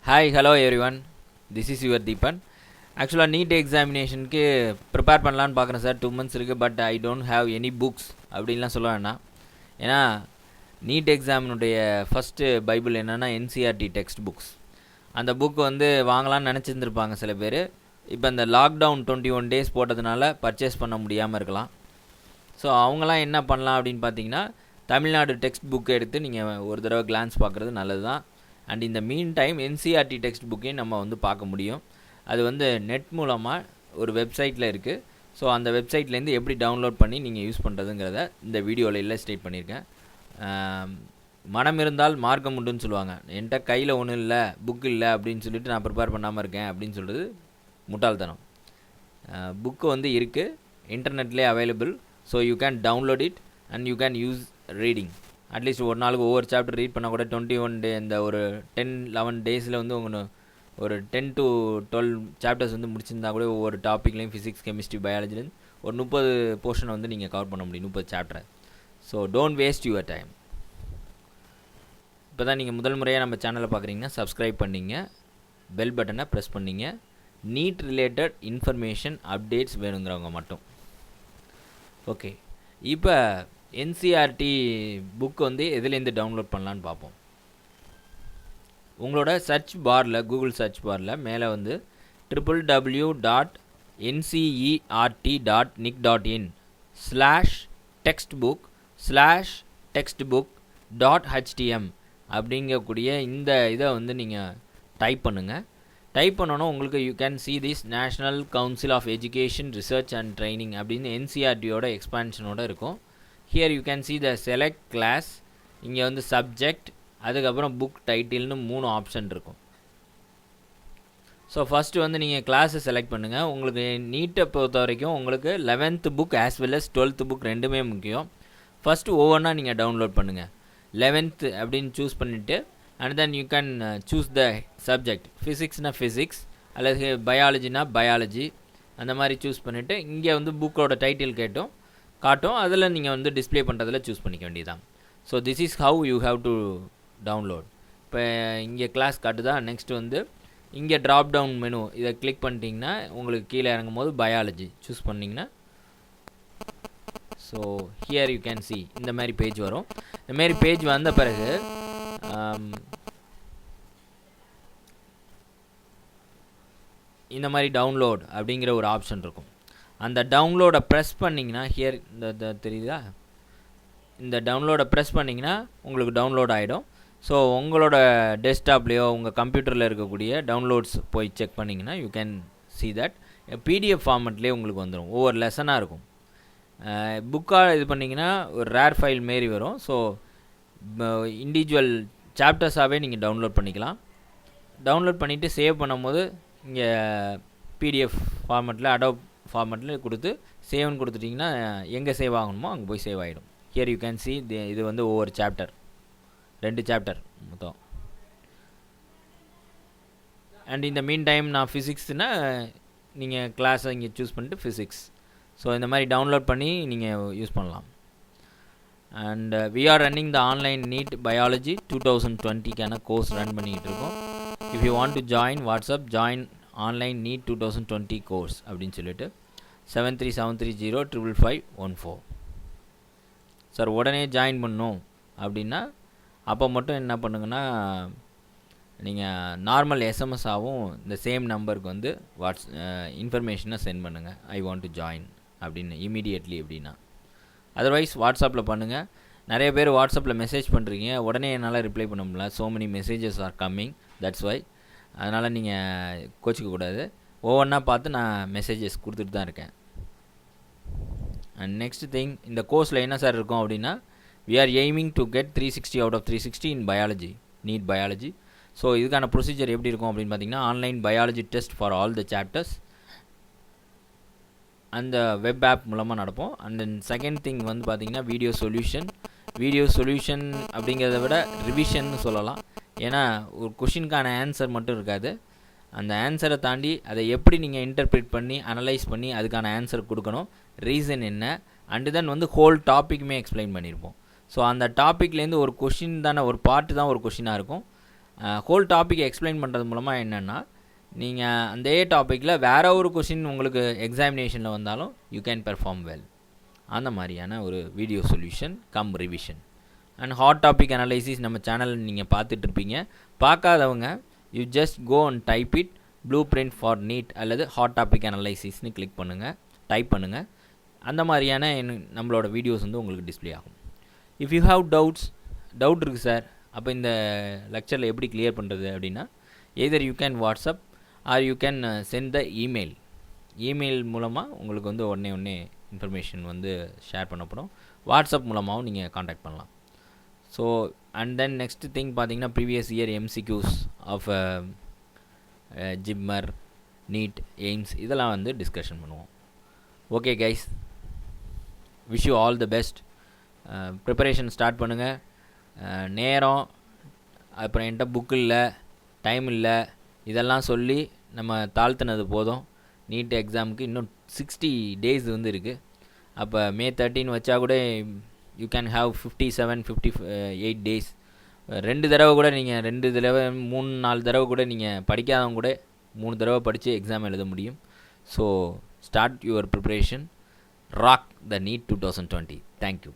Hi, hello everyone. This is your Deepan. Actually, NEET examination க்கு prepare பண்ணலான்னு பார்க்குறேன் sir. 2 months இருக்கு, but I don't have any books அப்படின்லாம் சொல்ல வேணாம். ஏன்னா NEET எக்ஸாமினுடைய ஃபஸ்ட்டு பைபிள் என்னென்னா NCERT Textbooks. அந்த புக் வந்து வாங்கலான்னு நினச்சிருந்துருப்பாங்க சில பேர். இப்போ இந்த லாக்டவுன் 21 days போட்டதுனால பர்ச்சேஸ் பண்ண முடியாமல் இருக்கலாம். ஸோ அவங்களாம் என்ன பண்ணலாம் அப்படின்னு பார்த்தீங்கன்னா, தமிழ்நாடு டெக்ஸ்ட் புக் எடுத்து நீங்கள் ஒரு தடவை கிளான்ஸ் பார்க்குறது நல்லது தான். அண்ட் இந்த மீன் டைம் NCERT டெக்ஸ்ட் புக்கையும் நம்ம வந்து பார்க்க முடியும். அது வந்து நெட் மூலமாக ஒரு வெப்சைட்டில் இருக்குது. ஸோ அந்த வெப்சைட்லேருந்து எப்படி டவுன்லோட் பண்ணி நீங்கள் யூஸ் பண்ணுறதுங்கிறத இந்த வீடியோவில் இல்லஸ்ட்ரேட் பண்ணியிருக்கேன். மனம் இருந்தால் மார்க்கம் உண்டுன்னு சொல்லுவாங்க. என்கிட்ட கையில் ஒன்றும் இல்லை, புக் இல்லை அப்படின்னு சொல்லிட்டு நான் ப்ரிப்பேர் பண்ணாமல் இருக்கேன் அப்படின்னு சொல்கிறது முட்டாள்தனம். புக்கு வந்து இருக்குது, இன்டர்நெட்லேயே available. So you can download it and you can use reading. At least ஒரு நாளுக்கு ஒவ்வொரு சாப்டர் ரீட் பண்ணால் கூட 21 டே இந்த ஒரு 10-11 டேஸில் வந்து உங்களுக்கு ஒரு 10 to 12 சாப்டர்ஸ் வந்து முடிச்சிருந்தா கூட ஒவ்வொரு டாப்பிக்லேயும் ஃபிசிக்ஸ், கெமிஸ்ட்ரி, பயாலஜிலேருந்து ஒரு 30 போர்ஷனை வந்து நீங்கள் கவர் பண்ண முடியும், 30 சாப்டரை. So don't waste your time. இப்போ தான் நீங்கள் முதல் முறையாக நம்ம சேனலை பார்க்குறீங்கன்னா சப்ஸ்கிரைப் பண்ணிங்க, பெல் பட்டனை ப்ரெஸ் பண்ணிங்க. நீட் ரிலேட்டட் இன்ஃபர்மேஷன் அப்டேட்ஸ் வேணுங்கிறவங்க மட்டும். ஓகே, இப்போ NCERT புக் வந்து எதுலேருந்து டவுன்லோட் பண்ணலான்னு பார்ப்போம். உங்களோட சர்ச் பாரில், கூகுள் சர்ச் பாரில் மேலே வந்து www.ncert.nic.in/textbook/textbook.htm அப்படிங்கக்கூடிய இந்த இதை வந்து நீங்கள் டைப் பண்ணுங்கள். டைப் பண்ணணும் உங்களுக்கு you can see this national council of education research and training அப்படின்னு NCERTயோட எக்ஸ்பான்ஷனோட இருக்கும். Here you can see the select class. இங்கே வந்து சப்ஜெக்ட், அதுக்கப்புறம் புக் டைட்டில்னு 3 ஆப்ஷன் இருக்கும். ஸோ ஃபஸ்ட்டு வந்து நீங்கள் கிளாஸை செலக்ட் பண்ணுங்கள். உங்களுக்கு நீட்டை பொறுத்த வரைக்கும் உங்களுக்கு 11th book as well as 12th book ரெண்டுமே முக்கியம். ஃபஸ்ட்டு ஒவ்வொன்றா நீங்கள் டவுன்லோட் பண்ணுங்கள். 11th அப்படின்னு சூஸ் பண்ணிவிட்டு and then you can choose the subject. ஃபிசிக்ஸ்னா ஃபிசிக்ஸ் அல்லது பயாலஜினா பயாலஜி அந்த மாதிரி சூஸ் பண்ணிவிட்டு இங்கே வந்து புக்கோட டைட்டில் காட்டும். அதில் நீங்கள் வந்து டிஸ்பிளே பண்ணுறதில் சூஸ் பண்ணிக்க வேண்டியதான். So this is how you have to download. இப்போ இங்கே கிளாஸ் காட்டுதா. நெக்ஸ்ட் வந்து இங்கே ட்ராப் டவுன் மெனு, இதை கிளிக் பண்ணிட்டீங்கன்னா உங்களுக்கு கீழே இறங்கும் போது பயாலஜி சூஸ் பண்ணிங்கன்னா so here you can C இந்த மாதிரி பேஜ் வரும். இந்த மாதிரி பேஜ் வந்த பிறகு இந்த மாதிரி டவுன்லோட் அப்படிங்கிற ஒரு ஆப்ஷன் இருக்கும். அந்த டவுன்லோடை ப்ரெஸ் பண்ணிங்கன்னா ஹியர் இந்த தெரியுதா, இந்த டவுன்லோடை ப்ரெஸ் பண்ணிங்கன்னா உங்களுக்கு டவுன்லோட் ஆகிடும். ஸோ உங்களோட டெஸ்க்டாப்லேயோ உங்கள் கம்ப்யூட்டரில் இருக்கக்கூடிய டவுன்லோட்ஸ் போய் செக் பண்ணிங்கன்னா you can see that PDF ஃபார்மெட்லேயே உங்களுக்கு வந்துடும். ஒவ்வொரு லெசனாக இருக்கும். புக்காக இது பண்ணிங்கன்னா ஒரு ரேர் ஃபைல் மாரி வரும். ஸோ இண்டிவிஜுவல் சாப்டர்ஸாகவே நீங்கள் டவுன்லோட் பண்ணிக்கலாம். டவுன்லோட் பண்ணிவிட்டு சேவ் பண்ணும்போது இங்கே PDF ஃபார்மெட்டில், அடோப் ஃபார்மெட்டில் கொடுத்து சேவ்னு கொடுத்துட்டிங்கன்னா எங்கே சேவ் ஆகணுமோ அங்கே போய் சேவ் ஆகிடும். ஹியர் யூ கேன் சி இது வந்து ஒவ்வொரு சாப்டர், 2 சாப்டர் மொத்தம். அண்ட் இந்த மீன் டைம் நான் ஃபிசிக்ஸ்னால் நீங்கள் கிளாஸை இங்கே சூஸ் பண்ணிட்டு ஃபிசிக்ஸ். ஸோ இந்த மாதிரி டவுன்லோட் பண்ணி நீங்கள் யூஸ் பண்ணலாம். And we are running the online NEET biology 2020க்கான கோர்ஸ் ரன் பண்ணிக்கிட்டு இருக்கோம். If you want to join WhatsApp, join online NEET 2020 course அப்படின்னு சொல்லிட்டு 7373055514. சார் உடனே ஜாயின் பண்ணணும் அப்படின்னா அப்போ மட்டும் என்ன பண்ணுங்கன்னா, நீங்கள் நார்மல் எஸ்எம்எஸ்ஸாகவும் இந்த சேம் நம்பருக்கு வந்து இன்ஃபர்மேஷனை சென்ட் பண்ணுங்கள். ஐ வாண்ட் டு ஜாயின் அப்படின்னு இமீடியட்லி அப்படின்னா. அதர்வைஸ் வாட்ஸ்அப்பில் பண்ணுங்கள். நிறைய பேர் வாட்ஸ்அப்பில் மெசேஜ் பண்ணுறீங்க, உடனே என்னால் ரிப்ளை பண்ண முடியல. So many messages are coming, that's why. அதனால் நீங்கள் கோச்சிக்கக்கூடாது. ஒவ்வொன்றா பார்த்து நான் மெசேஜஸ் கொடுத்துட்டு தான் இருக்கேன். அண்ட் நெக்ஸ்ட் திங், இந்த கோர்ஸில் என்ன சார் இருக்கும் அப்படின்னா, we are aiming to get 360 out of 360 in biology, NEET biology. So இதுக்கான ப்ரொசீஜர் எப்படி இருக்கும் அப்படின்னு பார்த்தீங்கன்னா, online biology test for all the chapters அந்த வெப் ஆப் மூலமாக நடப்போம். அண்ட் தென் செகண்ட் திங் வந்து பார்த்திங்கன்னா வீடியோ சொல்யூஷன் அப்படிங்கிறத விட ரிவிஷன்னு சொல்லலாம். ஏன்னா ஒரு கொஷினுக்கான ஆன்சர் மட்டும் இருக்காது, அந்த ஆன்சரை தாண்டி அதை எப்படி நீங்கள் இன்டர்பிரேட் பண்ணி அனலைஸ் பண்ணி அதுக்கான ஆன்சர் கொடுக்கணும், ரீசன் என்ன, அண்டு தென் வந்து ஹோல் டாப்பிக்குமே எக்ஸ்பிளைன் பண்ணியிருப்போம். ஸோ அந்த டாப்பிக்லேருந்து ஒரு கொஷின் தானே, ஒரு பார்ட்டு தான் ஒரு கொஷினாக இருக்கும். ஹோல் டாபிக் எக்ஸ்பிளைன் பண்ணுறது மூலமாக என்னென்னா நீங்கள் அந்த டாப்பிக்கில் வேறு ஒரு கொஷின் உங்களுக்கு எக்ஸாமினேஷனில் வந்தாலும் யூ கேன் பெர்ஃபார்ம் வெல். அந்த மாதிரியான ஒரு video solution cum revision. And hot topic analysis நம்ம சேனலில் நீங்கள் பார்த்துட்ருப்பீங்க. பார்க்காதவங்க you just go and type it blueprint for NEET அல்லது ஹாட் டாபிக் அனலைசிஸ்னு கிளிக் பண்ணுங்கள், டைப் பண்ணுங்கள். அந்த மாதிரியான நம்மளோட வீடியோஸ் வந்து உங்களுக்கு டிஸ்பிளே ஆகும். இஃப் யூ ஹாவ் டவுட் இருக்குது சார், அப்போ இந்த லெக்சரில் எப்படி கிளியர் பண்ணுறது அப்படின்னா either you can WhatsApp or you can send the email மூலமாக உங்களுக்கு வந்து உடனே இன்ஃபர்மேஷன் வந்து ஷேர் பண்ணப்படும். வாட்ஸ்அப் மூலமாகவும் நீங்கள் காண்டாக்ட் பண்ணலாம். So and then next thing பார்த்தீங்கன்னா previous year MCQs of JIPMER, NEET, AIIMS இதெல்லாம் வந்து டிஸ்கஷன் பண்ணுவோம். Okay guys, wish you all the best. Preparation start பண்ணுங்கள். நேரம் அப்புறம் என்கிட்ட புக்கு இல்லை, டைம் இல்லை, இதெல்லாம் சொல்லி நம்ம தாழ்த்தினது போதும். நீட் எக்ஸாமுக்கு இன்னும் 60 days வந்து இருக்குது. அப்போ May 13 வச்சா கூட யூ கேன் ஹாவ் 58 days. 2 தடவை கூட நீங்கள் 2 தடவை 3-4 தடவை கூட நீங்கள் படிக்காதவங்க கூட 3 தடவை படித்து எக்ஸாம் எழுத முடியும். So start your preparation. Rock the need 2020. Thank you.